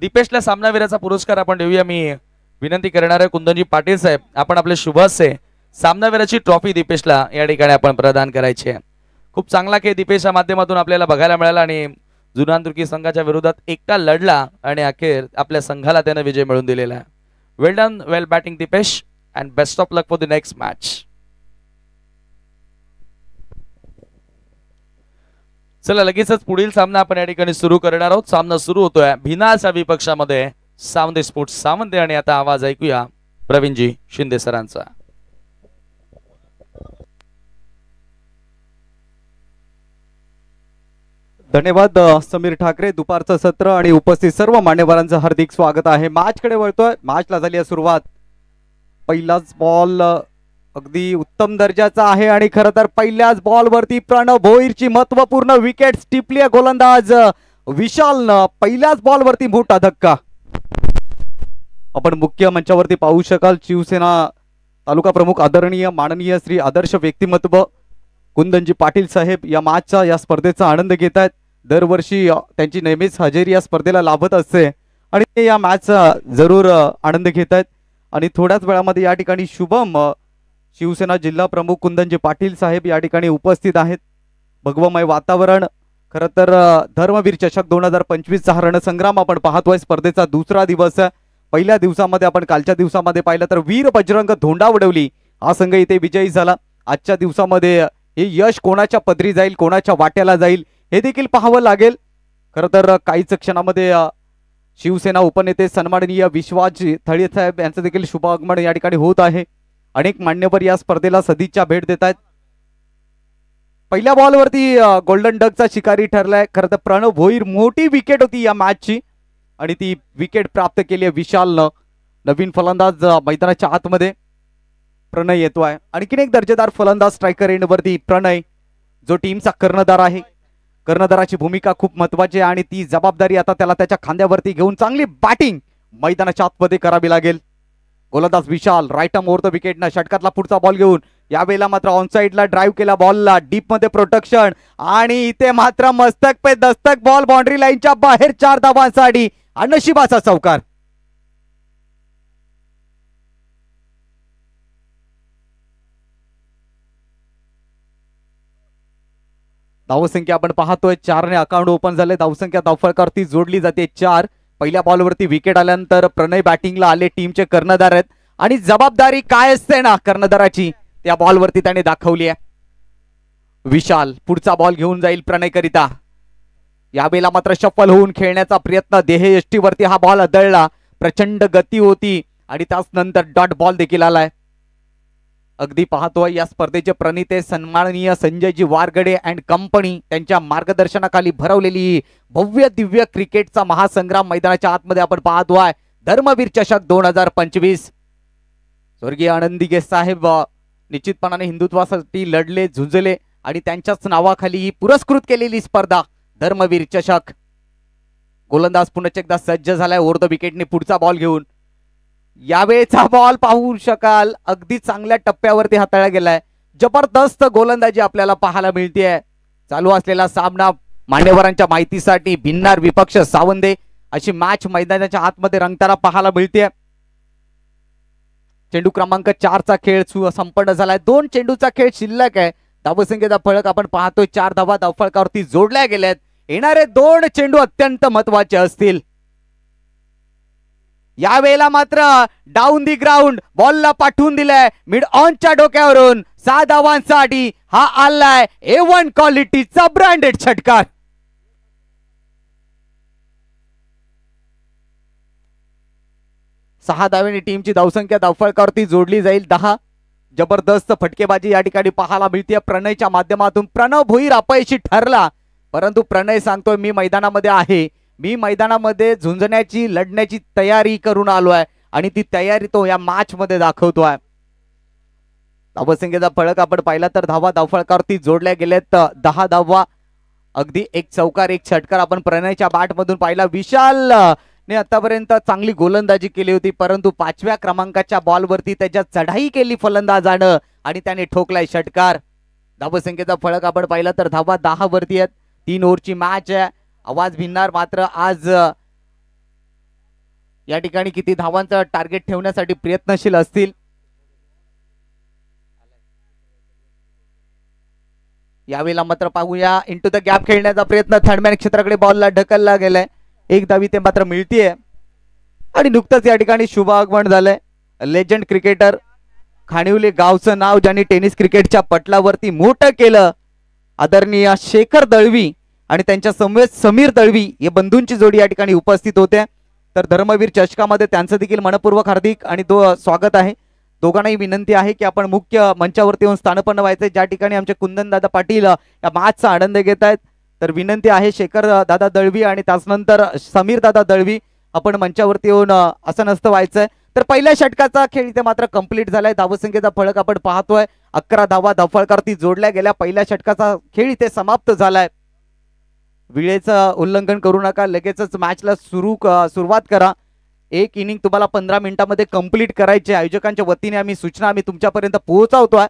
दीपेशला सामनावीराचा पुरस्कार आपण देऊया। मी विनंती करणार आहे कुंदनजी पाटील साहेब, आपण आपले शुभस्य सामनावीराची ट्रॉफी दीपेशला या ठिकाणी आपण प्रदान करायची आहे। खूप चांगला खेळ दीपेशच्या माध्यमातून आपल्याला बघायला मिळाला आणि जुनान तुर्की संघाच्या विरोधात एकटा लढला आणि अखेर आपल्या संघाला त्याने विजय मिळवून दिलेला आहे। Well done, well batting Dipesh and best of luck for the next match. चला लगेचच पुढील सामना आपण या ठिकाणी सुरू करणार आहोत। सामना सुरू होतोय भिनाच्या विपक्षामध्ये सावंते स्पोर्ट्स सावंते आणि आता आवाज ऐकूया प्रवीणजी शिंदे सरांचा। धन्यवाद समीर ठाकरे। दुपारचं सत्र आणि उपस्थित सर्व मान्यवरांचं हार्दिक स्वागत आहे। मॅच कडे वळतोय। मॅचला झाली आहे सुरुवात। पहिलाच बॉल अगदी उत्तम दर्जाचा आहे आणि खरं तर पहिल्याच बॉल वरती प्रणव भोईरची महत्त्वपूर्ण विकेट टिपली आहे। गोलंदाज विशालनं पहिल्याच बॉल वरती मोठा धक्का आपण मुख्य मंचावरती पाहू शकाल। शिवसेना तालुका प्रमुख आदरणीय माननीय श्री आदर्श व्यक्तिमत्व कुंदनजी पाटील साहेब या मॅचचा या स्पर्धेचा आनंद घेत आहेत। दरवर्षी त्यांची नेहमीच हजेरी या स्पर्धेला लाभत असते आणि ते या मॅचचा जरूर आनंद घेत आहेत। आणि थोड्याच वेळामध्ये या ठिकाणी शुभम शिवसेना जिल्हा प्रमुख कुंदनजी पाटील साहेब या ठिकाणी उपस्थित आहेत। भगवमय वातावरण। खरं तर धर्मवीर चषक 2025 चा रणसंग्राम आपण पाहतोय। स्पर्धेचा दुसरा दिवस आहे। पहिल्या दिवसामध्ये आपण कालच्या दिवसामध्ये पाहिलं तर वीर बजरंग धोंडावडवली हा संघ इथे विजयी झाला। आजच्या दिवसामध्ये हे यश कोणाच्या पदरी जाईल, कोणाच्या वाट्याला जाईल हे देखील पाहावं लागेल। खरं तर काहीच क्षणामध्ये शिवसेना उपनेते सन्माननीय विश्वास थळी साहेब यांचं देखील शुभ आगमन या ठिकाणी होत आहे। अनेक मान्यवर या स्पर्धेला सदिच्छा भेट देत आहेत। पहिल्या बॉलवरती गोल्डन डकचा शिकारी ठरलाय। खरं तर प्रणव भोईर मोठी विकेट होती या मॅचची आणि ती विकेट प्राप्त केली आहे विशालनं। नवीन फलंदाज मैदानाच्या आतमध्ये प्रणय येतोय। आणखीन एक दर्जेदार फलंदाज स्ट्रायकर एंडवरती प्रणय जो टीमचा कर्णधार आहे। कर्णधाराची भूमिका खूप महत्त्वाची आहे आणि ती जबाबदारी आता त्याला त्याच्या खांद्यावरती घेऊन चांगली बॅटिंग मैदानाच्या आतमध्ये करावी लागेल। गोलंदाज विशाल राईट आर्म ओव्हर द विकेटनं षटकातला पुढचा बॉल घेऊन यावेळेला मात्र ऑनसाइडला ड्राईव्ह केला बॉलला डीप मध्ये प्रोटेक्शन आणि इथे मात्र मस्तक पे दस्तक बॉल बाउंड्री लाईनच्या बाहेर 4 धावांसाठी नशिबाचा चौकार। धावसंख्या आपण पाहतोय 4 ने अकाउंट ओपन झाले। धावसंख्या धावफलकावरती जोडली जाते 4। पहिल्या बॉलवरती विकेट आल्यानंतर प्रणय बॅटिंगला आले। टीमचे कर्णधार आहेत आणि जबाबदारी काय असते ना कर्णधाराची त्या बॉलवरती त्याने दाखवली आहे। विशाल पुढचा बॉल घेऊन जाईल प्रणय करिता। यावेळेला मात्र शफल होऊन खेळण्याचा प्रयत्न देह यष्टीवरती हा बॉल आदळला। प्रचंड गती होती आणि त्याच नंतर डॉट बॉल देखील आलाय। अगदी पाहतोय या स्पर्धेचे प्रणिते सन्माननीय संजयजी वारगडे अँड कंपनी त्यांच्या मार्गदर्शनाखाली भरवलेली भव्य दिव्य क्रिकेटचा महासंग्राम मैदानाच्या आतमध्ये आपण पाहतोय। धर्मवीर चषक 2025 स्वर्गीय आनंदी साहेब निश्चितपणाने हिंदुत्वासाठी लढले झुंजले आणि त्यांच्याच नावाखाली ही पुरस्कृत केलेली स्पर्धा धर्मवीर चषक। गोलंदाज पुन्हा एकदा सज्ज झालाय ओव्हर द विकेटने पुढचा बॉल घेऊन। यावेळेचा बॉल पाहू शकाल अगदी चांगल्या टप्प्यावरती हाताळला गेलाय। जबरदस्त गोलंदाजी आपल्याला पाहायला मिळते। चालू असलेला सामना मान्यवरांच्या माहितीसाठी भिन्नार विपक्ष सावंते अशी मॅच मैदानाच्या आतमध्ये रंगताना पाहायला मिळते। चेंडू क्रमांक 4 चा खेळ संपन्न झालाय। 2 चेंडूचा खेळ शिल्लक आहे। धावसंख्येचा फलक आपण पाहतोय 4 धावा धावफलकावरती जोडल्या गेल्यात। येणारे 2 चेंडू अत्यंत महत्त्वाचे असतील। यावेळेला मात्र डाऊन दी ग्राउंड बॉलला पाठवून दिलाय मिड ऑनच्या डोक्यावरून 6 धावांसाठी हा आलाय A1 क्वालिटीचा ब्रँडेड षटकार। सहा धावांनी टीमची धावसंख्या धावफलकावरती जोडली जाईल 10। जबरदस्त फटकेबाजी या ठिकाणी पाहायला मिळते प्रणयच्या माध्यमातून। प्रणव भोईर अपयशी ठरला परंतु प्रणय सांगतोय मी मैदानामध्ये आहे। मी मैदानामध्ये झुंजण्याची लढण्याची तयारी करून आलोय आणि ती तयारी तो या मॅच मध्ये दाखवतोय। धावसंख्येचा फलक आपण पाहिला तर धावा धावफलकावरती जोडल्या गेल्यात 10 धावा। अगदी एक चौकार एक षटकार आपण प्रणयच्या बॅट मधून पाहिला। विशाल ने आतापर्यंत चांगली गोलंदाजी केली होती परंतु 5व्या क्रमांकाच्या बॉलवरती त्याच्या चढाई केली फलंदाजानं आणि त्याने ठोकलाय षटकार। धावसंख्येचा फलक आपण पाहिला तर धावा 10 वरती आहेत। 3 ओव्हरची मॅच आहे। आवाज भिन्नार मात्र आज या ठिकाणी किती धावांचा टार्गेट ठेवण्यासाठी प्रयत्नशील असतील. यावेळेला मात्र पाहूया इंटू द गॅप खेळण्याचा प्रयत्न, थर्डमॅन क्षेत्राकडे बॉलला ढकलला गेलाय. एक धावी ते मात्र मिळतीये आणि नुकतंच या ठिकाणी शुभ आगमन झालंय. लेजंड क्रिकेटर, खानिवली गावचं नाव ज्यांनी टेनिस क्रिकेटच्या पटलावरती मोठं केलं, आदरणीय शेखर दळवी आणि त्यांच्या समवेत समीर दळवी हे बंधूंची जोडी या ठिकाणी उपस्थित होते. तर धर्मवीर चषकामध्ये त्यांचं देखील मनपूर्वक हार्दिक आणि स्वागत आहे. दोघांनाही विनंती आहे की आपण मुख्य मंचावरती येऊन स्थानपन्न व्हायचे, ज्या ठिकाणी आमचे कुंदन दादा पाटील या मॅचचा आनंद घेत आहेत. तर विनंती आहे शेखर दादा दळवी आणि त्यानंतर समीर दादा दळवी आपण मंचावरती येऊन आसनस्थ व्हायचंय. तर पहिल्या षटकाचा खेळ इथे मात्र कंप्लीट झालाय. धावसंख्येचा फलक आपण पाहतोय, 11 धावा धावफलकावरती जोडल्या गेल्या. पहिल्या षटकाचा खेळ इथे समाप्त झालाय. वेळेचं उल्लंघन करू नका, लगेचच मॅचला सुरुवात करा. एक इनिंग तुम्हाला 15 मिनिटांमध्ये कंप्लीट करायचे. आयोजकांच्या वतीने आम्ही सूचना तुमच्यापर्यंत पोहोचवतोय.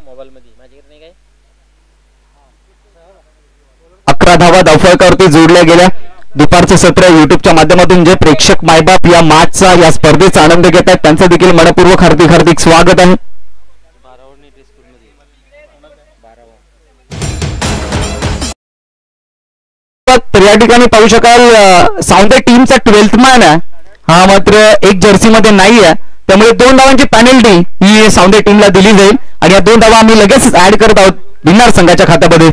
मोबाईल मध्ये माझ्याकडे नाही काय. 11 धावा धावफलकावरती जोडल्या गेल्या. दुपारचं सत्र युट्यूबच्या माध्यमातून जे प्रेक्षक मायबाप या मॅचचा या स्पर्धेचा आनंद घेत आहेत त्यांचं देखील मनपूर्वक हार्दिक हार्दिक स्वागत आहे. तर या ठिकाणी पाहू शकाल साऊंड टीमचा 12th मॅन आहे हा, मात्र एक जर्सी मध्ये नाही आहे, त्यामुळे 2 धावांची पेनल्टी ही साऊंड टीमला दिली जाईल आणि या 2 धावा आम्ही लगेच ऍड करत आहोत भिन्नार संघाच्या खात्यामध्ये.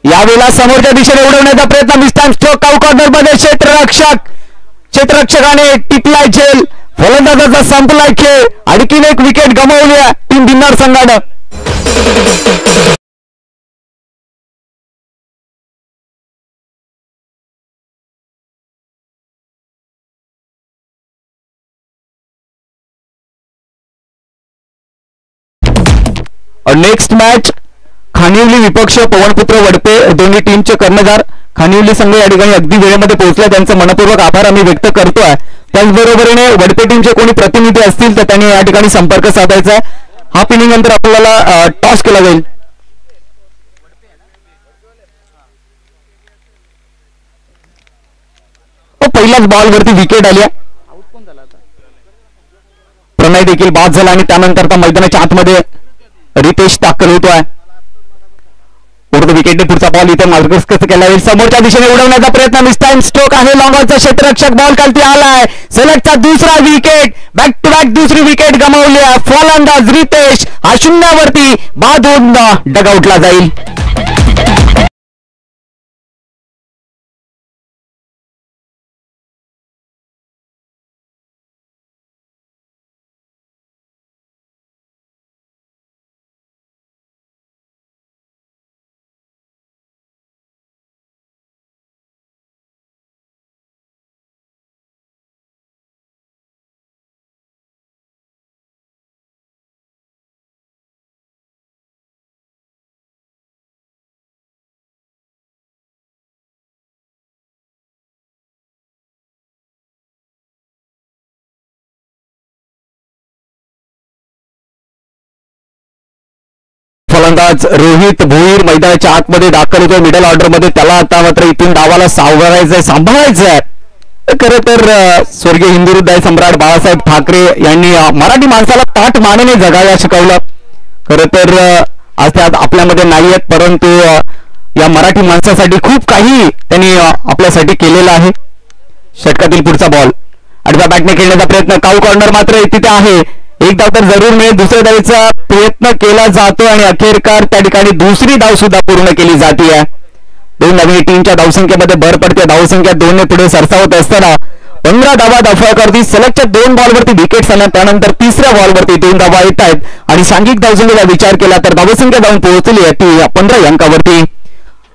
यावेळेला समोरच्या दिशेने उडवण्याचा प्रयत्न, मिस्टाईम स्ट्रोक कॉर्नर मध्ये क्षेत्ररक्षकाने टिपलाय झेल, फलंदाजाचा संपलाय खेळ. आणखीन एक विकेट गमावली आहे टीम भिन्नार संघानं. नेक्स्ट मॅच खानिवली विपक्ष पवनपुत्र वडपे दोन्ही टीमचे कर्णधार. खानिवली संघ या ठिकाणी अगदी वेळेमध्ये पोहोचला, त्यांचे मनपूर्वक आभार आम्ही व्यक्त करतोय. त्याचबरोबरीने वडपे टीमचे कोणी प्रतिनिधी असतील तर त्यांनी या ठिकाणी संपर्क साधायचा आहे. हाफ इनिंग नंतर आपल्याला टॉस केला जाईल. पहिल्याच बॉलवरती विकेट आली. प्रणय देखील बाद झाला आणि त्यानंतर मैदानाच्या आतमध्ये रितेश दाखल होतोय. उर्दू विकेटने पुढचा बॉल इथे मार्गस्थ केला आहे. समोरच्या दिशेने उडवण्याचा प्रयत्न, मिस्टाईम स्ट्रोक आहे. लॉंगॉनचा क्षेत्ररक्षक बॉल खालती आलाय. सलगचा दुसरा विकेट, बॅक टू बॅक दुसरी विकेट गमावली आहे. फलंदाज रितेश हा शून्यावरती बाद होऊन डगआउटला जाईल. फलंदाज रोहित भोईर मैदानाच्या आतमध्ये दाखल होतो मिडल ऑर्डर मध्ये. त्याला आता मात्र इथून डावाला सावरायचंय, सांभाळायचंय. खरं तर स्वर्गीय हिंदू हृदय सम्राट बाळासाहेब ठाकरे यांनी मराठी माणसाला ताठ मानेने जगायला शिकवलं. खरं तर आज त्यात आपल्यामध्ये नाही आहेत, परंतु या मराठी माणसासाठी खूप काही त्यांनी आपल्यासाठी केलेलं आहे. षटकातील पुढचा बॉल आडव्या बॅटने खेळण्याचा प्रयत्न, काऊ कॉर्नर मात्र तिथे आहे. एक धाव तर जरूर मिळेल. दुसऱ्या धावेचा प्रयत्न केला जातो आणि अखेरकार त्या ठिकाणी दुसरी धाव सुद्धा पूर्ण केली जाते. 2 धावांनी टीमच्या धावसंख्येमध्ये भर पडते. धावसंख्या 2 ने पुढे सरसावत असताना 15 धावा धावफलकावरती सलगच्या 2 बॉलवरती विकेट आल्या. त्यानंतर तिसऱ्या बॉलवरती 2 धावा येत आहेत आणि सांघिक धावसंख्येचा विचार केला तर धावसंख्या जाऊन पोहोचली आहे ती 15 अंकावरती.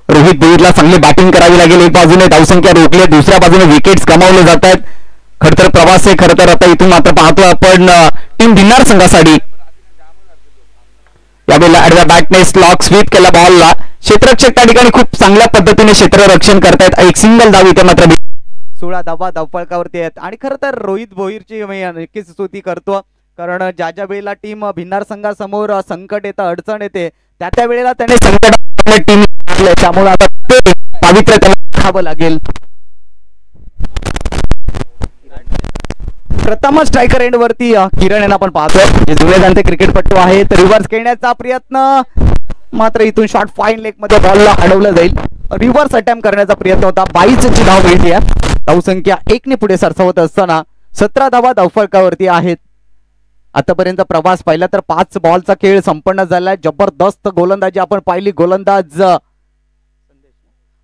रोहित भोईरला चांगली बॅटिंग करावी लागेल. एक बाजूने धावसंख्या रोखली, दुसऱ्या बाजूने विकेट्स गमावले जात आहेत. खरतर प्रवास आहे. खरं तर आता इथून मात्र पाहतो आपण टीम भिन्नार संघासाठी यावेळेला आडव्या बॅटने स्लॉक स्वीप केला बॉलला. क्षेत्ररक्षक त्या ठिकाणी खूप चांगल्या पद्धतीने क्षेत्ररक्षण करतायत. एक सिंगल धाव इथे मात्र 16 धावा धावफलकावरती आहेत आणि खरं तर रोहित भोईरची मी नक्कीच स्तुती करतो, कारण ज्या ज्या वेळेला टीम भिन्नार संघासमोर संकट येतं, अडचण येते, त्या वेळेला त्याने संकट टीम त्यामुळे आता ते पावित्र्य त्याला खावं लागेल. प्रथम स्ट्रायकर एंड वरती किरण यांना आपण पाहतोय, जे जुने जाणते क्रिकेटपटू आहेत. रिव्हर्स खेळण्याचा प्रयत्न, मात्र इथून शॉट फाईन लेग मध्ये बॉलला अडवलं जाईल. रिव्हर्स अटेम्प्ट करण्याचा प्रयत्न होता. 22 ची धाव मिळते. धावसंख्या 1 ने पुढे सरसावत असताना 17 धावा धावफलकावरती आहेत. आतापर्यंत प्रवास पाहिला तर 5 बॉलचा खेळ संपन्न झालाय. जबरदस्त गोलंदाजी आपण पाहिली. गोलंदाज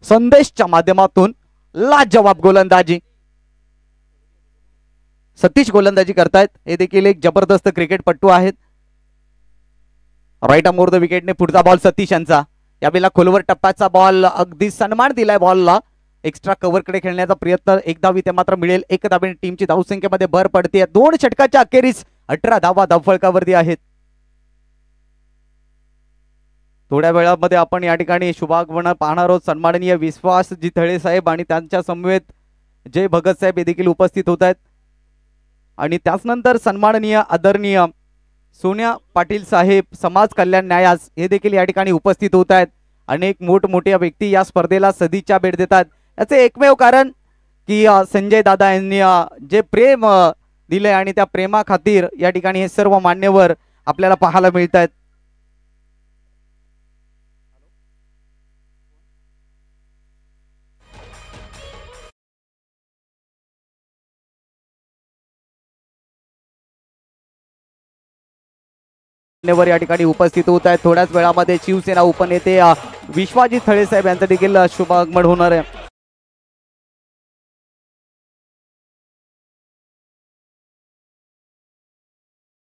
संदेशच्या माध्यमातून लाजवाब गोलंदाजी. सतीश गोलंदाजी करतायत. हे देखील एक जबरदस्त क्रिकेटपटू आहेत. राईट मोर द विकेटने पुढचा बॉल सतीश यांचा. यावेळेला खोलवर टप्प्याचा बॉल, अगदी सन्मान दिलाय बॉलला. एक्स्ट्रा कव्हरकडे खेळण्याचा प्रयत्न. 1 धाव इथे मात्र मिळेल. 1 धावेने टीमची धावसंख्येमध्ये भर पडते. 2 षटकाच्या अखेरीस 18 धावा धावफलकावरती आहेत. थोड्या वेळामध्ये आपण या ठिकाणी शुभागमन पाहणार आहोत. सन्माननीय विश्वासजी थळे साहेब आणि त्यांच्या समवेत जय भगत साहेब हे देखील उपस्थित होत आहेत. आणि त्याचनंतर सन्माननीय आदरणीय सोन्या पाटील साहेब समाज कल्याण न्यायास हे देखील या ठिकाणी उपस्थित होत आहेत. अनेक मोठमोठ्या व्यक्ती या स्पर्धेला सदिच्छा भेट देतात. याचे एकमेव कारण की संजय दादा यांनी जे प्रेम दिले आणि त्या प्रेमा खातीर या ठिकाणी हे सर्व मान्यवर आपल्याला पाहायला मिळत आहेत. मान्यवर या ठिकाणी उपस्थित होत आहेत. थोड्याच वेळामध्ये शिवसेना उपनेते विश्वाजी थळे साहेब यांचं देखील शुभागमन होणार आहे.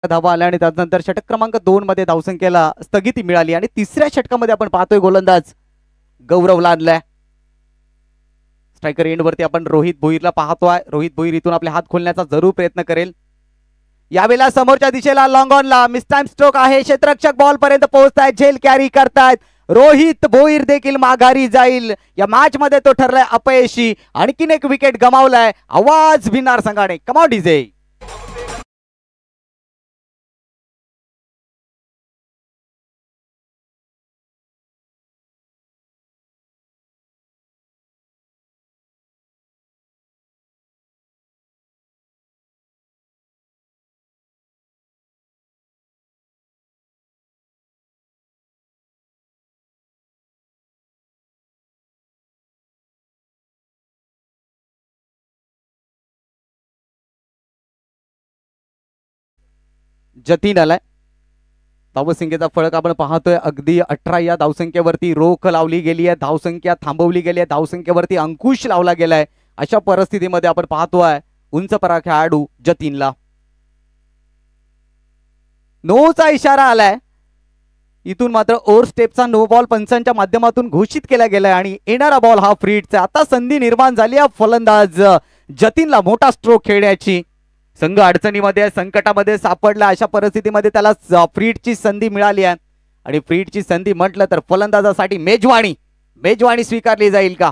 धावा आल्या आणि त्यानंतर षटक क्रमांक 2 मध्ये धावसंख्येला स्थगिती मिळाली आणि तिसऱ्या षटकामध्ये आपण पाहतोय गोलंदाज गौरवला आणलाय. स्ट्रायकर एंड वरती आपण रोहित भोईरला पाहतोय. रोहित भोईर इथून आपले हात खोलण्याचा जरूर प्रयत्न करेल. यावेळेला समोरच्या दिशेला लॉंग ऑनला मिस टाइम स्ट्रोक आहे. क्षेत्ररक्षक बॉल पर्यंत पोहोचतायत, झेल कॅरी करतायत. रोहित भोईर देखील माघारी जाईल. या मॅच मध्ये तो ठरलाय अपयशी. आणखीन एक विकेट गमावलाय. आवाज भिन्नार संघाने. कमाल डीजे. जतीन आलाय. धावसंख्येचा फळक आपण पाहतोय. अगदी 18 या धावसंख्येवरती रोख लावली गेली आहे. धावसंख्या थांबवली गेली आहे. धावसंख्येवरती अंकुश लावला गेलाय. अशा परिस्थितीमध्ये आपण पाहतोय उंच परा खेळाडू जतीनला नोचा इशारा आलाय. इथून मात्र ओव्हर स्टेपचा नो बॉल पंचांच्या माध्यमातून घोषित केला गेलाय आणि येणारा बॉल हा फ्री हिटचा. आता संधी निर्माण झाली आहे फलंदाज जतीनला मोठा स्ट्रोक खेळण्याची. संघ अडचणीमध्ये संकटामध्ये सापडला. अशा परिस्थितीमध्ये त्याला फ्री हिटची संधी मिळाली आहे आणि फ्री हिटची संधी म्हटलं तर फलंदाजासाठी मेजवानी स्वीकारली जाईल का.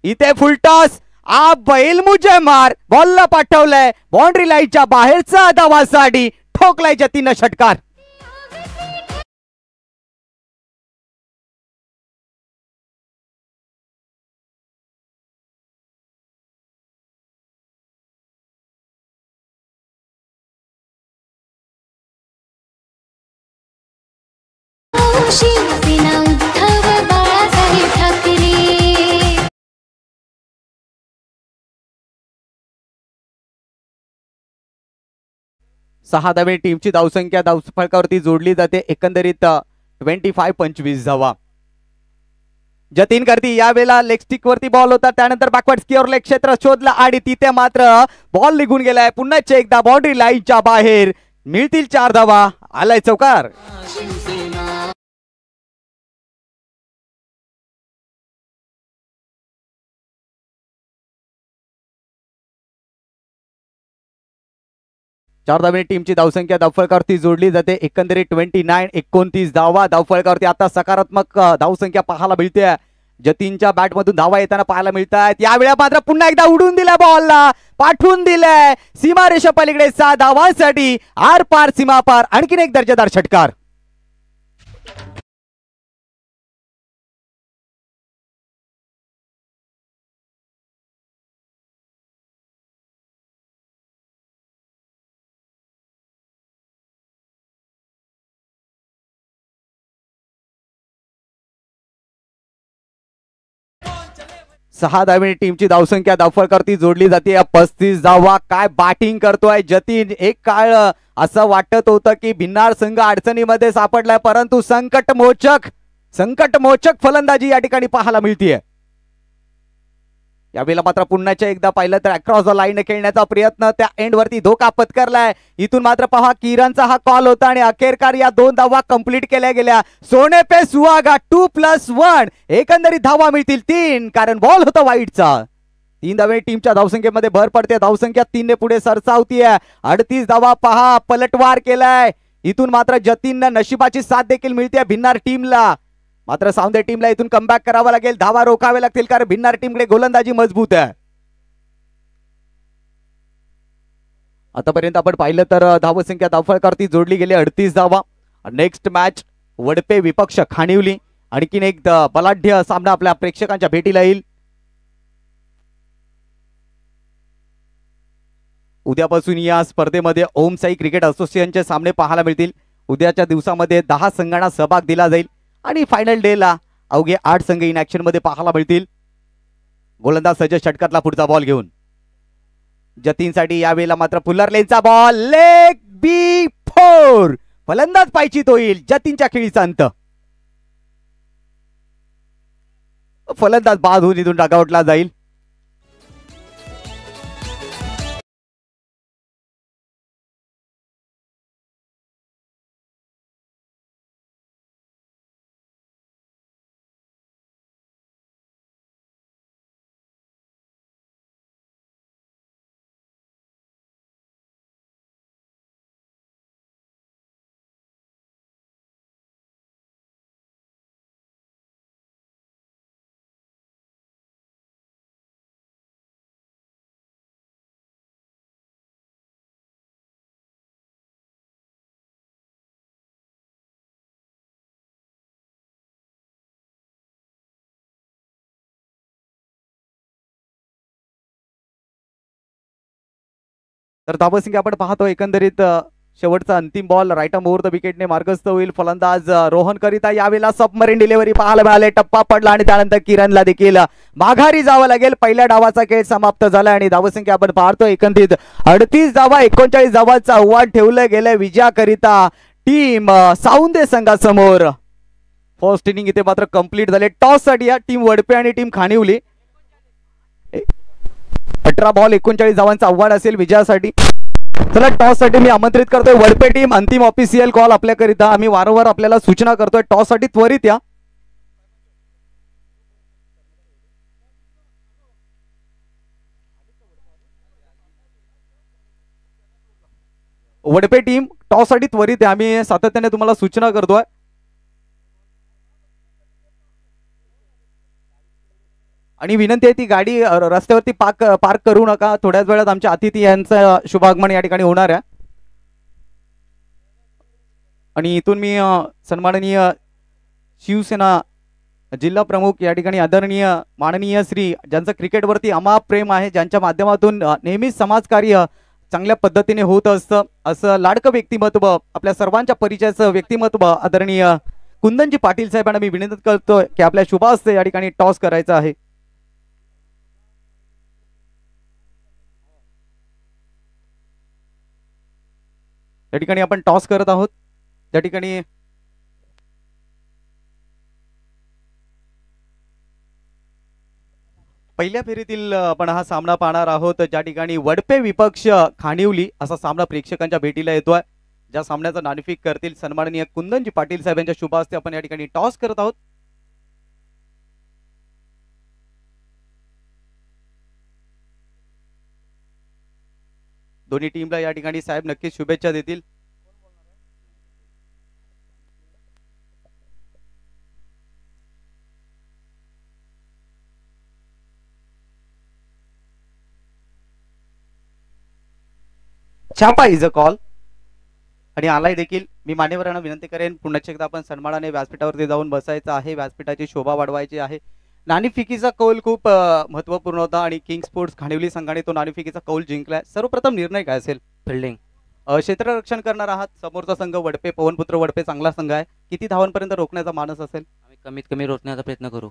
इथे फुलटॉस. आप बैल मुझे मार. बॉलला पाठवलंय बाउंड्री लाईनच्या बाहेरचा धावासाठी. ठोकलाय जतीन षटकार. शिवसेना उद्धव बाळासाहेब ठाकरे. 6 धावे टीमची धावसंख्या धावफलकावरती जोडली जाते. एकंदरीत 25-25 धावा. जतीन करती. यावेळेला लेग स्टिक वरती बॉल होता. त्यानंतर बॅकवर्ड स्किअर लेग क्षेत्र शोधला आणि तिथे मात्र बॉल निघून गेलाय. पुन्हा एकदा बाउंड्री लाईनच्या बाहेर. मिळतील 4 धावा. आलाय चौकार. चार धावे टीमची धावसंख्या धावफलकावरती जोडली जाते. एकंदरीत 29-29 धावा धावफलकावरती. आता सकारात्मक धावसंख्या पाहायला मिळते. जतीनच्या बॅटमधून धावा येताना पाहायला मिळतात. यावेळा मात्र पुन्हा एकदा उडून दिला बॉलला, पाठवून दिलाय सीमारेषा पलीकडे 6 धावांसाठी आर पार सीमा पार. आणखीन एक दर्जेदार षटकार. सहा धावेने टीमची धावसंख्या धावफलकावरती जोडली जाते. 35 धावा. काय बॅटिंग करतोय जतीन. एक काळ असं वाटत होतं की भिन्नार संघ अडचणीमध्ये सापडलाय, परंतु संकटमोचक फलंदाजी या ठिकाणी पाहायला मिळतीये. यावेळेला मात्र पुन्हा एकदा पाहिलं तर अक्रॉस द लाईन खेळण्याचा प्रयत्न, त्या एंड वरती धोका पत्करलाय. इथून मात्र पहा किरणचा हा कॉल होता आणि अखेरकार या 2 धावा कंप्लीट केल्या गेल्या. सोने पे सुहागा 2+1. एकंदरीत धावा मिळतील 3, कारण बॉल होता वाईटचा. 3 धावे टीमच्या धावसंख्येमध्ये भर पडते. धावसंख्या 3 ने पुढे सरसावतीये. 38 धावा. पहा पलटवार केलाय. इथून मात्र जतीनला नशिबाची साथ देखील मिळते भिन्नार टीमला. मात्र सावंदे टीमला इथून कमबॅक करावा लागेल. धावा रोखावे लागतील, कारण भिन्नार टीमकडे गोलंदाजी मजबूत आहे. आतापर्यंत आपण पाहिलं तर धावसंख्या धावफलकावरती जोडली गेली 38 धावा. नेक्स्ट मॅच वडपे विपक्ष खानिवली. आणखीन एक बलाढ्य सामना आपल्या प्रेक्षकांच्या भेटीला येईल. उद्यापासून या स्पर्धेमध्ये ओम साई क्रिकेट असोसिएशनचे सामने पाहायला मिळतील. उद्याच्या दिवसामध्ये 10 संघांना सहभाग दिला जाईल आणि फायनल डे ला अवघे 8 संघ इन ऍक्शन मध्ये पाहायला मिळतील. गोलंदाज सज्ज षटकातला पुढचा बॉल घेऊन जतीनसाठी यावेळेला मात्र फुल्लर लेनचा बॉल. Leg B4. फलंदाज पायचीत होईल. जतीनच्या खेळीचा अंत. फलंदाज बाद होऊन इथून डगआउटला जाईल. तर धावसंख्या आपण पाहतो एकंदरीत शेवटचा अंतिम ball right arm over the विकेटने मार्गस्थ होईल. फलंदाज रोहन करिता यावेळेला सबमरीन डिलिव्हरी पाहायला मिळाले. टप्पा पडला आणि त्यानंतर किरणला देखील माघारी जावं लागेल. पहिल्या डावाचा खेळ समाप्त झाला आणि धावसंख्या आपण पाहतो एकंदरीत 38 धावा 39 धावांचा आव्हान ठेवलं गेलं विजयाकरिता टीम सावंदे संघासमोर. फर्स्ट इनिंग इथे मात्र कंप्लीट झाले. टॉस साठी टीम वडपे आणि टीम खानिवली. 18 बॉल 39 धावांचा आव्हान असेल विजयासाठी. चला टॉस साठी मी आमंत्रित करतोय वडपे टीम. अंतिम ऑफिशियल कॉल आपल्याकरिता. आम्ही वारंवार आपल्याला सूचना करतोय टॉस साठी त्वरित या. वडपे टीम टॉस साठी त्वरित या. आम्ही सातत्याने तुम्हाला सूचना करतोय. आणि विनंती आहे ती गाडी रस्त्यावरती पार्क करू नका. थोड्याच वेळात आमच्या अतिथी यांचं शुभागमन या ठिकाणी होणार आहे. आणि इथून मी सन्माननीय शिवसेना जिल्हा प्रमुख या ठिकाणी आदरणीय माननीय श्री ज्यांचं क्रिकेटवरती अमाप प्रेम आहे, ज्यांच्या माध्यमातून नेहमीच समाजकार्य चांगल्या पद्धतीने होत असतं, असं लाडकं व्यक्तिमत्व आपल्या सर्वांच्या परिचयाचं व्यक्तिमत्व आदरणीय कुंदनजी पाटील साहेबांना मी विनंती करतोय की आपल्या शुभास्ते या ठिकाणी टॉस करायचा आहे. या ठिकाणी आपण टॉस करत आहोत. त्या ठिकाणी पहिल्या फेरीतील आपण हा सामना पाहणार आहोत, ज्या ठिकाणी वडपे विपक्ष खानिवली असा सामना प्रेक्षकांच्या भेटीला येतोय. ज्या सामन्याचं नाणेफेक करतील सन्माननीय कुंदनजी पाटील साहेब यांच्या शुभ हस्ते आपण या ठिकाणी टॉस करत आहोत. दोन्ही टीमला या ठिकाणी साहेब नक्कीच शुभेच्छा देतील. छापा इज अ कॉल. आणि आलाय देखील. मी मान्यवरांना विनंती करेन पुन्हा एकदा आपण सन्मानाने व्यासपीठावरती जाऊन बसायचं आहे. व्यासपीठाची शोभा वाढवायची आहे. नाणेफेकीचा कौल खूप महत्वपूर्ण होता आणि किंग स्पोर्ट्स खानिवली संघाने तो नाणेफेकीचा कौल जिंकलाय. सर्वप्रथम निर्णय काय असेल? फिल्डिंग. क्षेत्ररक्षण करणार आहात. समोरचा संघ वडपे, पवनपुत्र वडपे चांगला संघ आहे. किती धावांपर्यंत रोखण्याचा मानस असेल? आम्ही कमीत कमी रोखण्याचा प्रयत्न करू.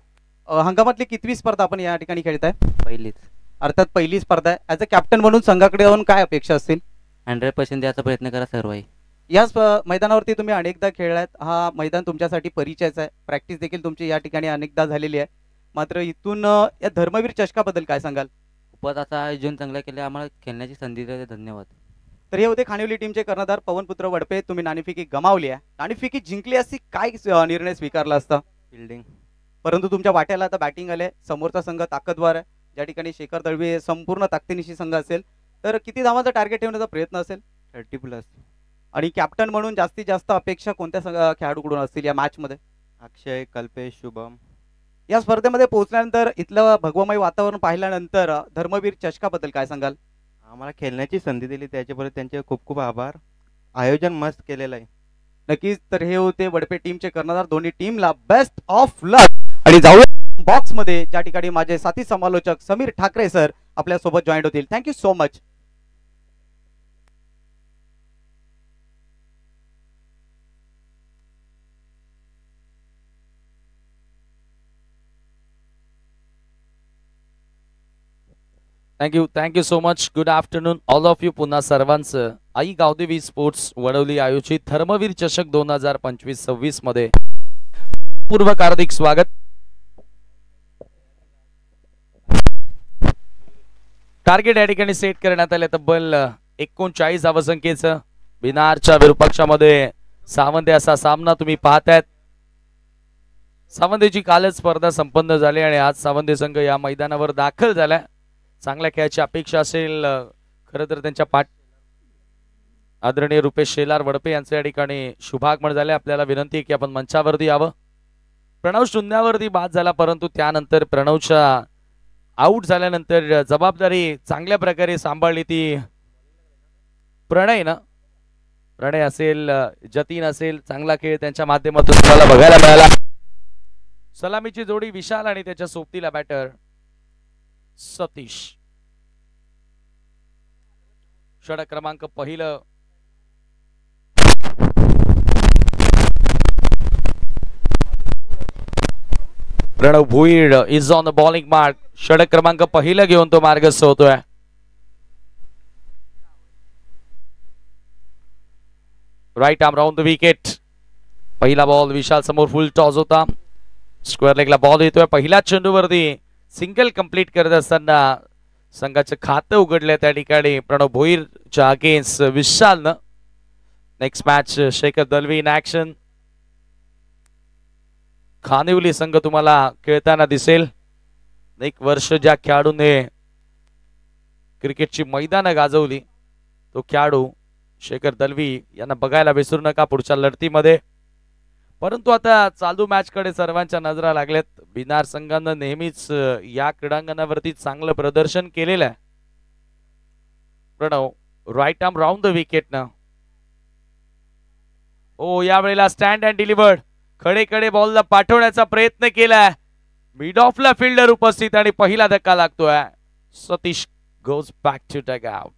हंगामातली कितवी स्पर्धा आपण या ठिकाणी खेळताय? पहिलीच. अर्थात पहिली स्पर्धा आहे. ॲज अ कॅप्टन म्हणून संघाकडे जाऊन काय अपेक्षा असतील? 100% द्यायचा प्रयत्न करा सर्वही. याच मैदानावरती तुम्ही अनेकदा खेळलात. हा मैदान तुमच्यासाठी परिचयाचा आहे. प्रॅक्टिस देखील तुमची या ठिकाणी अनेकदा झालेली आहे. मात्र इथून या धर्मवीर चषकाबद्दल काय सांगाल? खूपच आता आयोजन चांगलं केलं. आम्हाला खेळण्याची संधी दिली, धन्यवाद. तर हे होते खानिवली टीमचे कर्णधार पवनपुत्र वडपे. तुम्ही नाणेफेकी गमावली आहे. नाणेफेकी जिंकली असती काय निर्णय स्वीकारला असता? फिल्डिंग. परंतु तुमच्या वाट्याला आता बॅटिंग आले. समोरचा संघ ताकदवार आहे. ज्या ठिकाणी शेखर दळवी संपूर्ण ताकदीनिशी संघ असेल तर किती धावांचा टार्गेट ठेवण्याचा प्रयत्न असेल? 30+. आणि कॅप्टन म्हणून जास्तीत जास्त अपेक्षा कोणत्या खेळाडूकडून असतील या मॅच मध्ये? अक्षय, कल्पेश, शुभम. या स्पर्धेमध्ये पोहोचल्यानंतर इथलं भगवमय वातावरण पाहिल्यानंतर धर्मवीर चषकाबद्दल काय सांगाल? आम्हाला खेळण्याची संधी दिली त्याच्याबद्दल त्यांचे खूप खूप आभार. आयोजन मस्त केलेलं आहे. नक्कीच. तर हे होते वडपे टीमचे कर्णधार. दोन्ही टीमला बेस्ट ऑफ लक. आणि जाऊया बॉक्स मध्ये ज्या ठिकाणी माझे साथी समालोचक समीर ठाकरे सर आपल्या सोबत जॉईन होतील. Thank you so much. Thank you so much. Good afternoon all of you. पुन्हा सर्वांचं आई गावदेवी स्पोर्ट्स वडवली आयोजित धर्मवीर चषक 2025-26 मध्ये पूर्वक हार्दिक स्वागत. टार्गेट या ठिकाणी सेट करण्यात आले. तब्बल 39 धावसंख्येचं बिनारच्या विरुपक्षामध्ये सावंदे असा सामना तुम्ही पाहतायत. सावंदेची कालच स्पर्धा संपन्न झाली आणि आज सावंदे संघ या मैदानावर दाखल झालाय. चांगल्या खेळाची अपेक्षा असेल. खरं तर त्यांच्या पाठ आदरणीय रुपेश शेलार वडपे यांचे या ठिकाणी शुभागमन झाले. आपल्याला विनंती आहे की आपण मंचावरती यावं. प्रणव शून्यावरती बाद झाला परंतु त्यानंतर प्रणवच्या आउट झाल्यानंतर जबाबदारी चांगल्या प्रकारे सांभाळली ती प्रणय असेल, जतीन असेल. चांगला खेळ त्यांच्या माध्यमातून तुम्हाला बघायला मिळाला. सलामीची जोडी विशाल आणि त्याच्या सोबतीला बॅटर सतीश. षटक क्रमांक पहिलं. Pranav Bhuid is on the bowling mark. षटक क्रमांक पहिलं घेऊन तो मार्गस्थ होतोय. Right arm round the wicket. पहिला बॉल विशाल समोर फुल टॉस होता. स्क्वेअर लेगला बॉल येतोय. पहिल्या चेंडूवरती सिंगल कंप्लीट करत असताना संघाचं खातं उघडलं त्या ठिकाणी प्रणव भोईरच्या अगेन्स्ट विशालनं. Next match Shekhar Dalvi in action. Khanivali संघ तुम्हाला खेळताना दिसेल. एक वर्ष ज्या खेळाडूने क्रिकेटची मैदानं गाजवली तो खेळाडू शेखर दलवी यांना बघायला विसरू नका पुढच्या लढतीमध्ये. परंतु आता चालू मॅच कडे सर्वांच्या नजरा लागल्यात. बिनार संघानं नेहमीच या क्रीडांगणावरती चांगलं प्रदर्शन केलेलं आहे. Pranav right arm round the wicket ना. ओ यावेळेला स्टँड अँड डिलिव्हर्ड. खडे बॉलला पाठवण्याचा प्रयत्न केलाय. मिड ऑफला फिल्डर उपस्थित आणि पहिला धक्का लागतोय. Satish goes back to tag out.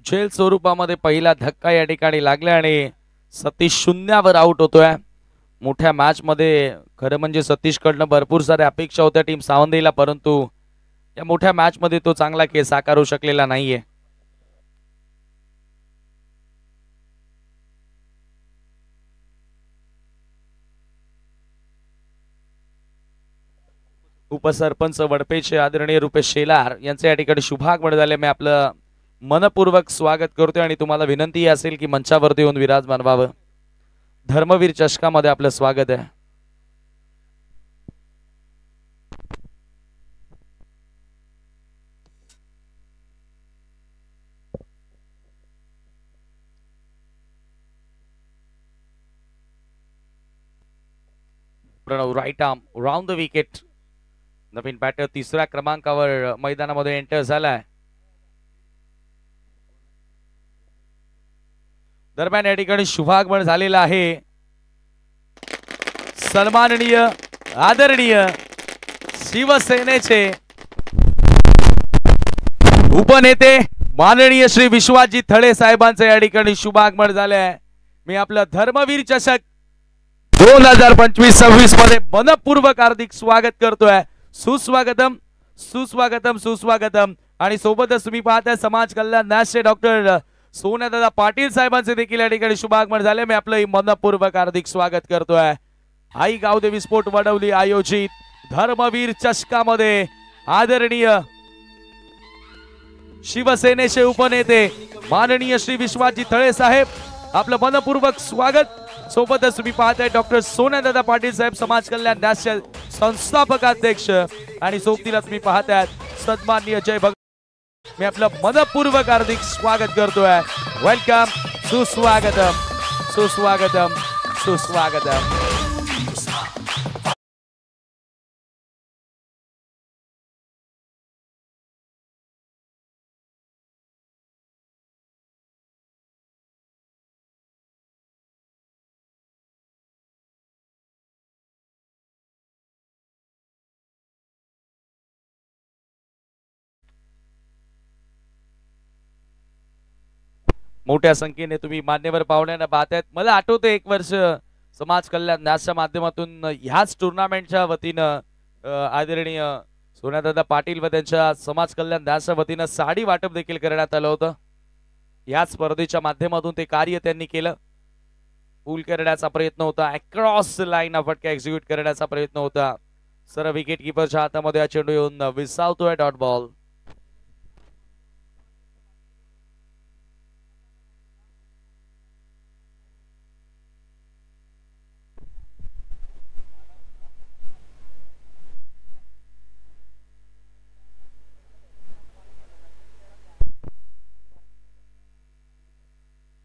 झेल स्वरूपामध्ये पहिला धक्का या ठिकाणी लागला आणि सतीश शून्यावर आउट होतोय. मोठ्या मॅच मध्ये खरं म्हणजे सतीश कडनं भरपूर साऱ्या अपेक्षा होत्या टीम सावंदेला परंतु या मोठ्या मॅच मध्ये तो चांगला खेळ साकारू शकलेला नाहीये. उपसरपंच वडपेचे आदरणीय रुपेश शेलार यांचे या ठिकाणी शुभागमन झाले. मी आपलं मनपूर्वक स्वागत करतोय आणि तुम्हाला विनंती असेल की मंचावरती येऊन विराजमान व्हावं. धर्मवीर चषकामध्ये आपलं स्वागत आहे. Pranav right arm round the wicket. नवीन बॅटर तिसऱ्या क्रमांकावर मैदानामध्ये एंटर झालाय. दरम्यान या ठिकाणी शुभागमन झालेला आहे. सन्माननीय आदरणीय शिवसेनेचे उपनेते माननीय श्री विश्वासजी थळे साहेबांचे या ठिकाणी शुभागमन झाले आहे. मी आपलं धर्मवीर चषक 2025-26 मध्ये मनपूर्वक हार्दिक स्वागत करतोय. सुस्वागतम सुस्वागतम सुस्वागतम. आणि सोबतच तुम्ही पाहताय समाज कल्याण न्यासचे डॉक्टर सोन्यादादा पाटील साहेबांचे देखील या ठिकाणी शुभागमन झाले. मी आपलं मनपूर्वक हार्दिक स्वागत करतोय. आई गावदेवी स्पोर्ट वडवली आयोजित धर्मवीर चषकामध्ये आदरणीय शिवसेनेचे उपनेते माननीय श्री विश्वासजी थळे साहेब आपलं मनपूर्वक स्वागत. सोबतच तुम्ही पाहताय डॉक्टर सोन्यादादा पाटील साहेब समाज कल्याण न्यासचे संस्थापक अध्यक्ष आणि सोबतीला तुम्ही पाहताय सन्माननीय जय भगत. मी आपलं मनपूर्वक हार्दिक स्वागत करतोय. वेलकम सुस्वागतम सुस्वागतम सुस्वागतम. मोठ्या संख्येने तुम्ही मान्यवर पाहुण्यांना पाहतायत. मला आठवतं एक वर्ष समाज कल्याण न्यासच्या माध्यमातून ह्याच टुर्नामेंटच्या वतीनं आदरणीय सोन्यादादा पाटील व त्यांच्या समाज कल्याण न्यासच्या वतीनं साडी वाटप देखील करण्यात आलं होतं. याच स्पर्धेच्या माध्यमातून ते कार्य त्यांनी केलं. पूल करण्याचा प्रयत्न होता. अक्रॉस लाईन फटका एक्झिक्यूट करण्याचा प्रयत्न होता. सर विकेट किपरच्या हातामध्ये हा चेंडू येऊन विसावतोय. Dot ball.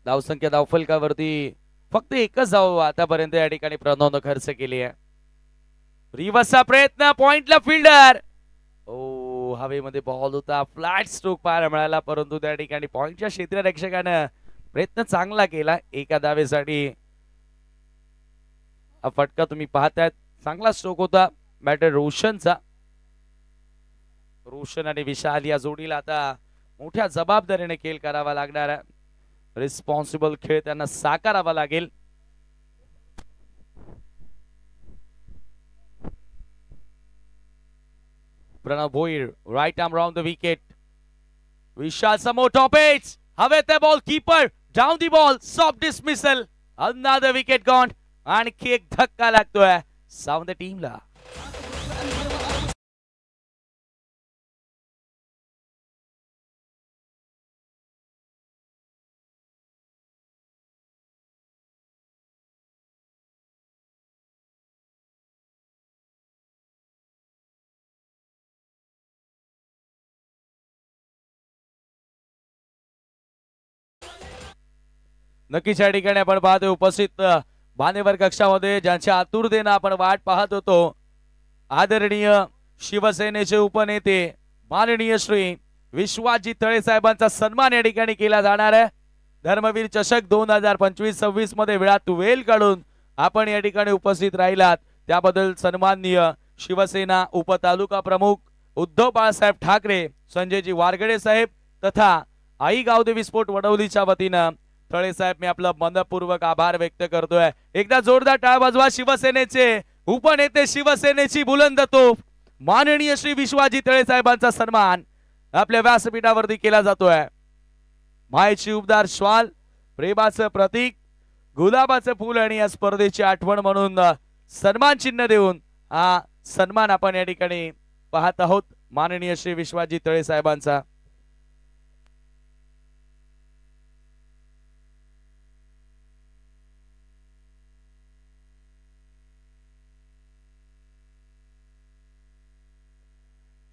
धावसंख्या धावफलकावरती फक्त एकच धाव आतापर्यंत या ठिकाणी प्रणवनं खर्च केली आहे. रिव्हर्सचा प्रयत्न पॉइंटला फिल्डर ओ हवेमध्ये बॉल होता. फ्लॅट स्ट्रोक पाहायला मिळाला परंतु त्या ठिकाणी पॉइंटच्या क्षेत्ररक्षकानं प्रयत्न चांगला केला. एका धावेसाठी हा फटका तुम्ही पाहतायत. चांगला स्ट्रोक होता बॅटर रोशनचा. रोशन आणि विशाल या जोडीला आता मोठ्या जबाबदारीने खेळ करावा लागणार आहे. रिस्पॉन्सिबल खेळ त्यांना साकारावा लागेल. Pranav Bhoir right arm round the wicket. Vishal समोर टॉप एज हवेत ball keeper down the ball soft dismissal. Another wicket gone. आणखी एक धक्का लागतोय साऊंड टीमला. नक्कीच या ठिकाणी आपण पाहतो उपस्थित मान्यवर कक्षामध्ये ज्यांच्या आतुरतेने आपण वाट पाहत होतो आदरणीय शिवसेनेचे उपनेते माननीय श्री विश्वासजी थळे साहेबांचा सन्मान या ठिकाणी केला जाणार आहे. धर्मवीर चषक 2025-26 मध्ये वेळात वेळ काढून आपण या ठिकाणी उपस्थित राहिलात त्याबद्दल सन्माननीय शिवसेना उपतालुका प्रमुख उद्धव बाळासाहेब ठाकरे, संजयजी वारगडे साहेब तथा आई गावदेवी स्पोर्ट वडवलीच्या वतीनं थळे साहेब मी आपलं मनपूर्वक आभार व्यक्त करतोय. एकदा जोरदार टाळ वाजवा. शिवसेनेचे उपनेते शिवसेनेची बुलंद तोफ माननीय श्री विश्वासजी थळे साहेबांचा सन्मान आपल्या व्यासपीठावरती केला जातोय. मायेची उबदार श्वाल, प्रेमाचं प्रतीक, गुलाबाचं फूल आणि या स्पर्धेची आठवण म्हणून सन्मान चिन्ह देऊन हा सन्मान आपण या ठिकाणी पाहत आहोत माननीय श्री विश्वाजी तळे साहेबांचा.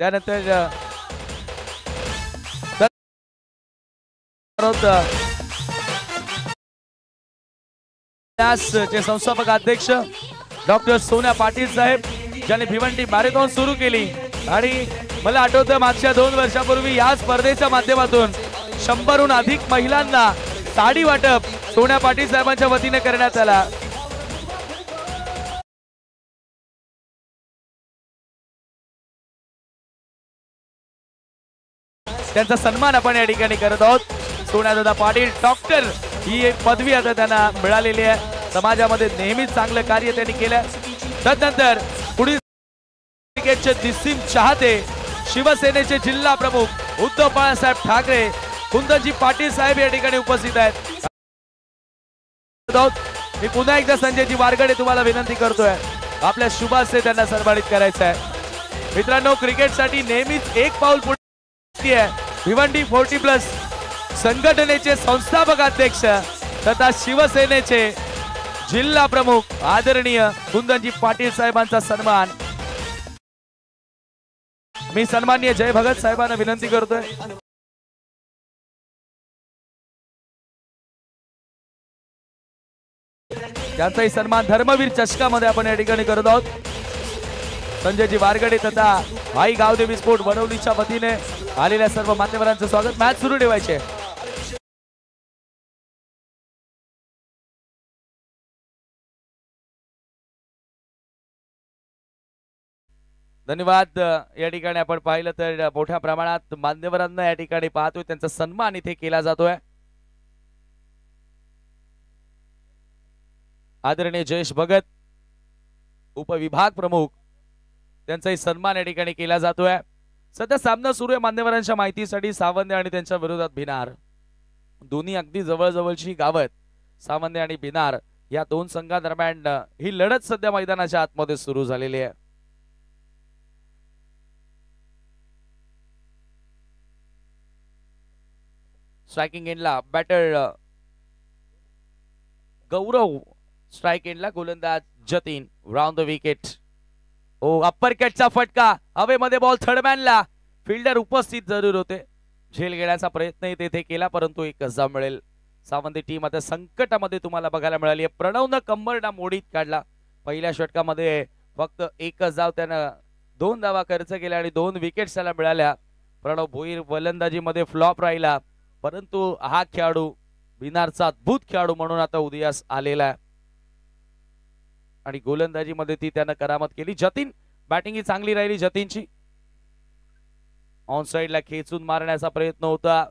त्यानंतर चे संस्थापक अध्यक्ष डॉक्टर सोन्या पाटील साहेब ज्यांनी भिवंडी मॅरेथॉन सुरू केली आणि मला आठवतं मागच्या 2 वर्षापूर्वी या स्पर्धेच्या माध्यमातून 100हून अधिक महिलांना साडी वाटप सोन्या पाटील साहेबांच्या वतीने करण्यात आला. त्यांचा सन्मान आपण या ठिकाणी करत आहोत. सोन्यादादा पाटील डॉक्टर ही एक पदवी आता त्यांना मिळालेली आहे. समाजामध्ये नेहमीच चांगलं कार्य त्यांनी केलं. त्यानंतर पुढील क्रिकेटचे निस्सीम चाहते शिवसेनेचे जिल्हा प्रमुख उद्धव बाळासाहेब ठाकरे कुंदनजी पाटील साहेब या ठिकाणी उपस्थित आहेत. मी पुन्हा एकदा संजयजी वारगडे तुम्हाला विनंती करतोय आपल्या शुभासे त्यांना सन्मानित करायचं आहे. मित्रांनो क्रिकेटसाठी नेहमीच एक पाऊल पुढे आहे भिवंडी 40+ संघटनेचे संस्थापक अध्यक्ष तथा शिवसेनेचे जिल्हा प्रमुख आदरणीय कुंदनजी पाटील साहेबांचा सन्मान मी सन्माननीय जय भगत साहेबांना विनंती करतोय. त्यांचाही सन्मान धर्मवीर चषकामध्ये आपण या ठिकाणी करत आहोत. संजयजी वारगडे तथा आई गावदेवी स्पोर्ट वडवलीच्या वतीने आलेल्या सर्व मान्यवरांचं स्वागत. मॅच सुरू ठेवायचे. धन्यवाद. या ठिकाणी आपण पाहिलं तर मोठ्या प्रमाणात मान्यवरांना या ठिकाणी पाहतोय त्यांचा सन्मान इथे केला जातोय. आदरणीय जयेश भगत उपविभाग प्रमुख त्यांचाही सन्मान या ठिकाणी केला जातोय. सध्या सामना सुरू आहे. मान्यवरांच्या माहितीसाठी सावंदे आणि त्यांच्या विरोधात भिनार दोन्ही अगदी जवळजवळची गावत सावंदे आणि भिनार या 2 संघांदरम्यान ही लढत सध्या मैदानाच्या आतमध्ये सुरू झालेली आहे. स्ट्रायकिंग एंडला बॅटर गौरव, स्ट्राइक एंडला गोलंदाज जतीन. Round the wicket. ओ अप्पर कटचा फटका हवेमध्ये बॉल थर्डमॅनला. फिल्डर उपस्थित जरूर होते. झेल घेण्याचा प्रयत्न तेथे केला परंतु एक गजा मिळेल. सावंती टीम आता संकटामध्ये तुम्हाला बघायला मिळाली आहे. प्रणवनं कंबरडा मोडीत काढला. पहिल्या षटकामध्ये फक्त 1 धाव त्यानं 2 धावा खर्च केल्या आणि 2 विकेट्स त्याला मिळाल्या. प्रणव भोईर फलंदाजीमध्ये फ्लॉप राहिला परंतु हा खेळाडू बिनारचा अद्भुत खेळाडू म्हणून आता उदयास आलेला आहे आणि गोलंदाजीमध्ये ती त्यानं करामत केली. जतीन बॅटिंग ही चांगली राहिली जतीनची. ऑन साइडला खेचून मारण्याचा प्रयत्न होता.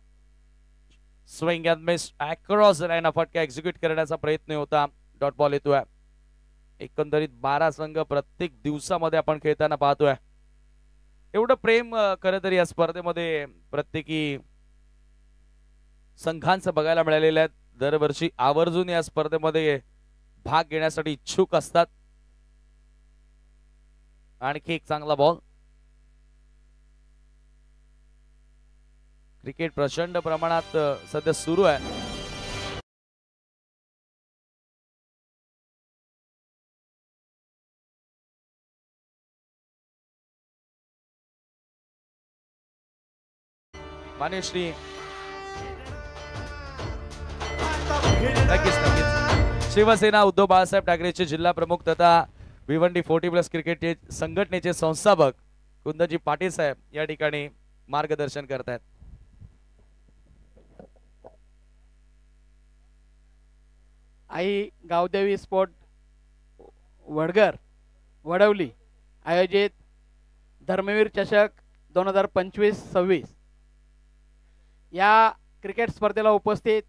Swing and miss across line फटका एक्झिक्यूट करण्याचा प्रयत्न होता. डॉट बॉल येतोय. एकंदरीत 12 संघ प्रत्येक दिवसामध्ये आपण खेळताना पाहतोय. एवढं प्रेम खरं तर या स्पर्धेमध्ये प्रत्येकी संघांचं बघायला मिळालेलं आहे. दरवर्षी आवर्जून या स्पर्धेमध्ये भाग घेण्यासाठी इच्छुक असतात. आणखी एक चांगला बॉल. क्रिकेट प्रचंड प्रमाणात सध्या सुरू आहे. मान्य श्री नक्कीच शिवसेना उद्धव बाळासाहेब ठाकरेचे जिल्हा प्रमुख तथा भिवंडी 40+ क्रिकेट संघटनेचे संस्थापक कुंदनजी पाटील साहेब या ठिकाणी मार्गदर्शन करतात. आई गावदेवी स्पोर्ट वडवली आयोजित धर्मवीर चषक 2025-26 या क्रिकेट स्पर्धेला उपस्थित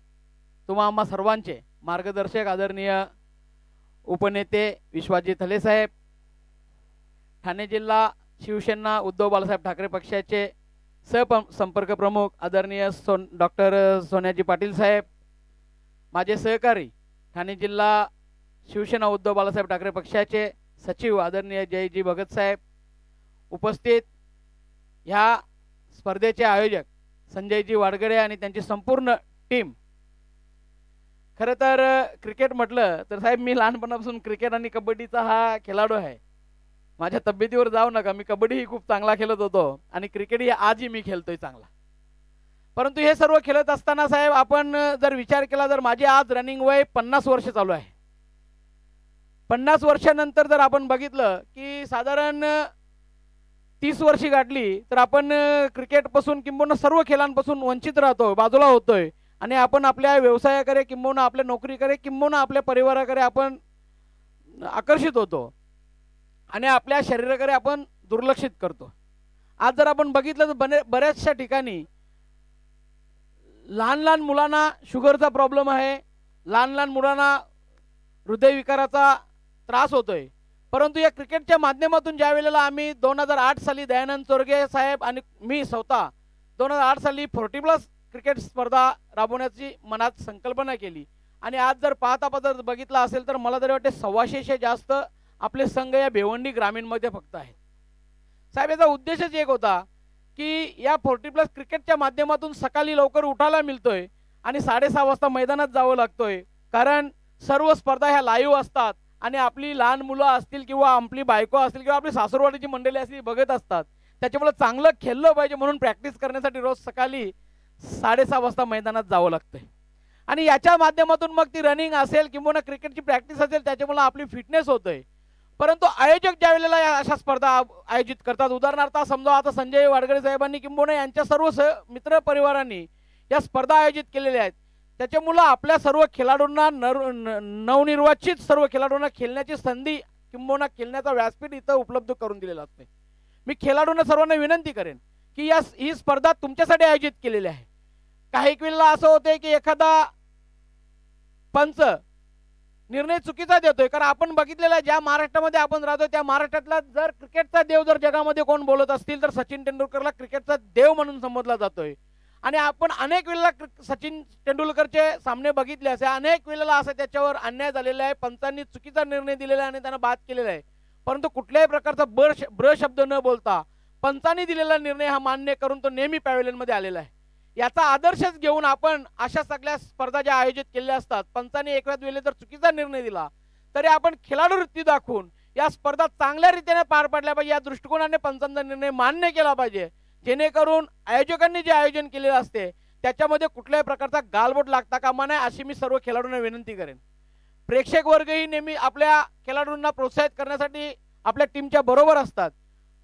तुम्हा आम्हा सर्वांचे मार्गदर्शक आदरणीय उपनेते विश्वाजी तळे साहेब, ठाणे जिल्हा शिवसेना उद्धव बाळासाहेब ठाकरे पक्षाचे संपर्क प्रमुख आदरणीय डॉक्टर सोन्याजी पाटील साहेब, माझे सहकारी ठाणे जिल्हा शिवसेना उद्धव बाळासाहेब ठाकरे पक्षाचे सचिव आदरणीय जयजी भगत साहेब, उपस्थित ह्या स्पर्धेचे आयोजक संजयजी वाडगडे आणि त्यांची संपूर्ण टीम. खरं तर क्रिकेट म्हटलं तर साहेब मी लहानपणापासून क्रिकेट आणि कबड्डीचा हा खेळाडू आहे. माझ्या तब्येतीवर जाऊ नका, मी कबड्डीही खूप चांगला खेळत होतो आणि क्रिकेटही आजही मी खेळतोय चांगला. परंतु हे सर्व खेळत असताना साहेब आपण जर विचार केला तर माझे आज रनिंग वय 50 वर्ष चालू आहे. 50 वर्षानंतर जर आपण बघितलं की साधारण 30 वर्षी गाठली तर आपण क्रिकेटपासून किंबहुना सर्व खेळांपासून वंचित राहतोय, बाजूला होतोय आणि आपण आपल्या व्यवसायाकडे किंबहुना आपल्या नोकरीकडे किंबहुना आपल्या परिवाराकडे आपण आकर्षित होतो आणि आपल्या शरीराकडे आपण दुर्लक्षित करतो. आज जर आपण बघितलं तर बऱ्याचशा ठिकाणी लहान लहान मुलांना शुगरचा प्रॉब्लेम आहे, लहान लहान मुलांना हृदयविकाराचा त्रास होतोय. परंतु या क्रिकेटच्या माध्यमातून ज्या वेळेला आम्ही 2008 साली दयानंद चोरगे साहेब आणि मी स्वतः 2008 साली 40+ क्रिकेट स्पर्धा राबवण्याची मनात संकल्पना केली आणि आज जर जर बघितला असेल तर मला तरी वाटते 125 जास्त आपले संघ या भिवंडी ग्रामीणमध्ये फक्त आहेत. साहेब याचा उद्देशच एक होता की या 40+ क्रिकेटच्या माध्यमातून सकाळी लवकर उठायला मिळतोय आणि 6:30 वाजता मैदानात जावं लागतोय, कारण सर्व स्पर्धा ह्या लाईव्ह असतात आणि आपली लहान मुलं असतील किंवा आपली बायको असतील किंवा आपली सासरवाडीची मंडळी असतील बघत असतात. त्याच्यामुळे चांगलं खेळलं पाहिजे म्हणून प्रॅक्टिस करण्यासाठी रोज सकाळी 6:30 वाजता मैदानात जावं लागतंय आणि याच्या माध्यमातून मग ती रनिंग असेल किंवा क्रिकेटची प्रॅक्टिस असेल त्याच्यामुळे आपली फिटनेस होतोय. परंतु आयोजक ज्या वेळेला अशा स्पर्धा आयोजित करतात, उदाहरणार्थ समजा आता संजय वाडगडे साहेबांनी किंबहुना यांच्या सर्व मित्र परिवारांनी या स्पर्धा आयोजित केलेल्या आहेत, त्याच्यामुळं आपल्या सर्व खेळाडूंना नवनिर्वाचित सर्व खेळाडूंना खेळण्याची संधी किंबहुना खेळण्याचा व्यासपीठ इथं उपलब्ध करून दिलेला असते. मी खेळाडूंना सर्वांना विनंती करेन की ही स्पर्धा तुमच्यासाठी आयोजित केलेली आहे. काही वेळेला असं होते की एखादा पंच निर्णय चुकीचा देतोय, कारण आपण बघितलेला ज्या महाराष्ट्रामध्ये आपण राहतो त्या महाराष्ट्रातला जर क्रिकेटचा देव जर जगामध्ये कोण बोलत असतील तर सचिन तेंडुलकरला क्रिकेटचा देव म्हणून संबोधला जातोय. आणि आपण अनेक वेळेला सचिन तेंडुलकरचे सामने बघितले असे, अनेक वेळेला असं त्याच्यावर अन्याय झालेला आहे, पंचांनी चुकीचा निर्णय दिलेला आहे आणि त्यांना बाद केलेला आहे. परंतु कुठल्याही प्रकारचा ब्र शब्द न बोलता पंचांनी दिलेला निर्णय हा मान्य करून तो नेहमी पॅव्हेलियनमध्ये आलेला आहे. याचा आदर्शच घेऊन आपण अशा सगळ्या स्पर्धा ज्या आयोजित केलेल्या असतात, पंचांनी एकाच वेळेला जर चुकीचा निर्णय दिला तरी आपण खेळाडू वृत्ती दाखवून या स्पर्धा चांगल्या रीतीने पार पाडल्या पाहिजे, या दृष्टिकोनाने पंचांचा निर्णय मान्य केला पाहिजे, जेणेकरून आयोजकांनी जे आयोजन केलेलं असते त्याच्यामध्ये कुठल्याही प्रकारचा गालबोट लागता कामा नये अशी मी सर्व खेळाडूंना विनंती करेन. प्रेक्षक वर्गही नेहमी आपल्या खेळाडूंना प्रोत्साहित करण्यासाठी आपल्या टीमच्या बरोबर असतात.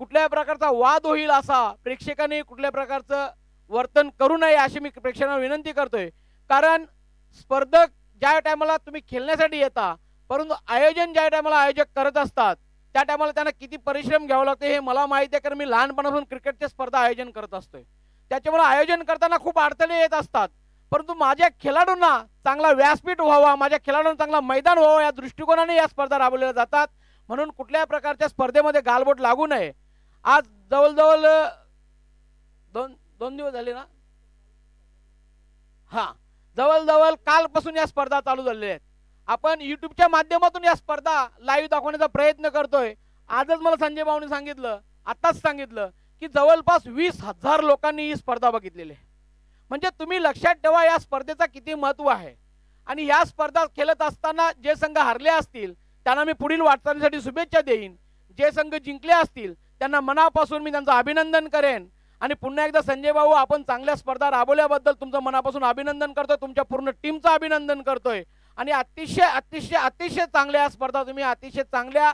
कुठल्याही प्रकारचा वाद होईल असा प्रेक्षकांनी कुठल्या प्रकारचं वर्तन करू नये अशी मी प्रेक्षकांना विनंती करतोय. कारण स्पर्धक ज्या टायमाला तुम्ही खेळण्यासाठी येता, परंतु आयोजन ज्या टायमाला आयोजक करत असतात त्या टायमाला त्यांना किती परिश्रम घ्यावं लागते हे मला माहिती आहे, कारण मी लहानपणापासून क्रिकेटच्या स्पर्धा आयोजन करत असतोय. त्याच्यामुळे आयोजन करताना खूप अडथळे येत असतात, परंतु माझ्या खेळाडूंना चांगला व्यासपीठ व्हावा, माझ्या खेळाडूंना चांगला मैदान व्हावं या दृष्टिकोनाने या स्पर्धा राबवल्या जातात. म्हणून कुठल्याही प्रकारच्या स्पर्धेमध्ये गालबोट लागू नये. आज जवळजवळ दोन दिवस झाले ना, जवळजवळ कालपासून या स्पर्धा चालू झालेल्या आहेत. आपण युट्यूबच्या माध्यमातून या स्पर्धा लाईव्ह दाखवण्याचा प्रयत्न करतोय. आजच मला संजय भाऊनी सांगितलं, आताच सांगितलं की जवळपास 20,000 लोकांनी ही स्पर्धा बघितलेली आहे. म्हणजे तुम्ही लक्षात ठेवा या स्पर्धेचा किती महत्व आहे. आणि या स्पर्धा खेळत असताना जे संघ हारले असतील त्यांना मी पुढील वाटचालीसाठी शुभेच्छा देईन. जे संघ जिंकले असतील त्यांना मनापासून मी त्यांचं अभिनंदन करेन. आणि पुन्हा एकदा संजय भाऊ, आपण चांगल्या स्पर्धा राबवल्याबद्दल तुमचं मनापासून अभिनंदन करतोय, तुमच्या पूर्ण टीमचं अभिनंदन करतोय. आणि अतिशय अतिशय अतिशय चांगल्या स्पर्धा तुम्ही अतिशय चांगल्या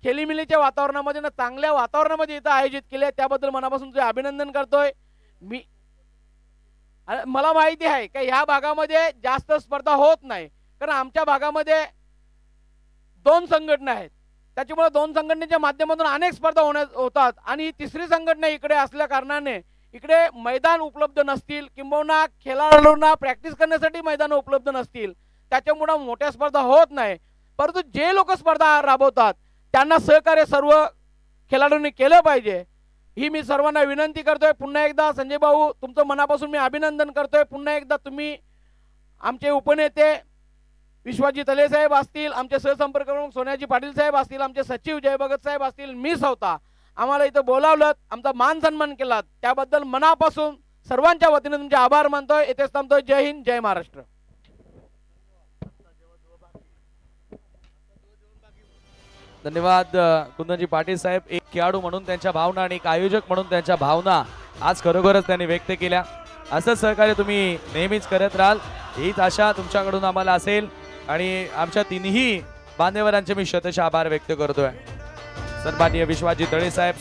खेळीमेळीच्या वातावरणामध्ये ना चांगल्या वातावरणामध्ये इथं आयोजित केले, त्याबद्दल मनापासून तुझे अभिनंदन करतोय मी. मला माहिती आहे की ह्या भागामध्ये जास्त स्पर्धा होत नाही, कारण आमच्या भागामध्ये 2 संघटना आहेत, त्याच्यामुळे 2 संघटनेच्या माध्यमातून अनेक स्पर्धा होतात. आणि ही तिसरी संघटना इकडे असल्या कारणाने इकडे मैदान उपलब्ध नसतील किंबहुना खेळाडूंना प्रॅक्टिस करण्यासाठी मैदान उपलब्ध नसतील, त्याच्यामुळे मोठ्या स्पर्धा होत नाही. परंतु जे लोक स्पर्धा राबवतात त्यांना सहकार्य सर्व खेळाडूंनी केलं पाहिजे ही मी सर्वांना विनंती करतोय. पुन्हा एकदा संजय भाऊ, तुमचं मनापासून मी अभिनंदन करतोय. पुन्हा एकदा तुम्ही आमचे उपनेते विश्वजित तले साहेब असतील, आमचे सहसंपर्क प्रमुख सोन्याजी पाटील साहेब असतील, आमचे सचिव जय भगत साहेब असतील, मी स्वतः आम्हाला इथं बोलावलं, आमचा मान सन्मान केलात, त्याबद्दल मनापासून सर्वांच्या वतीने तुमचे आभार मानतोय. येथेच थांबतोय. जय हिंद, जय महाराष्ट्र. धन्यवाद कुंदनजी पाटील साहेब. एक खेळाडू म्हणून त्यांच्या भावना आणि एक आयोजक म्हणून त्यांच्या भावना आज खरोखरच त्यांनी व्यक्त केल्या. असंच सहकार्य तुम्ही नेहमीच करत राहाल हीच आशा तुमच्याकडून आम्हाला असेल आणि आमच्या तिन्ही मान्यवरांचे मी शतशः आभार व्यक्त करतोय. सन्माननीय विश्वाजी तळे साहेब.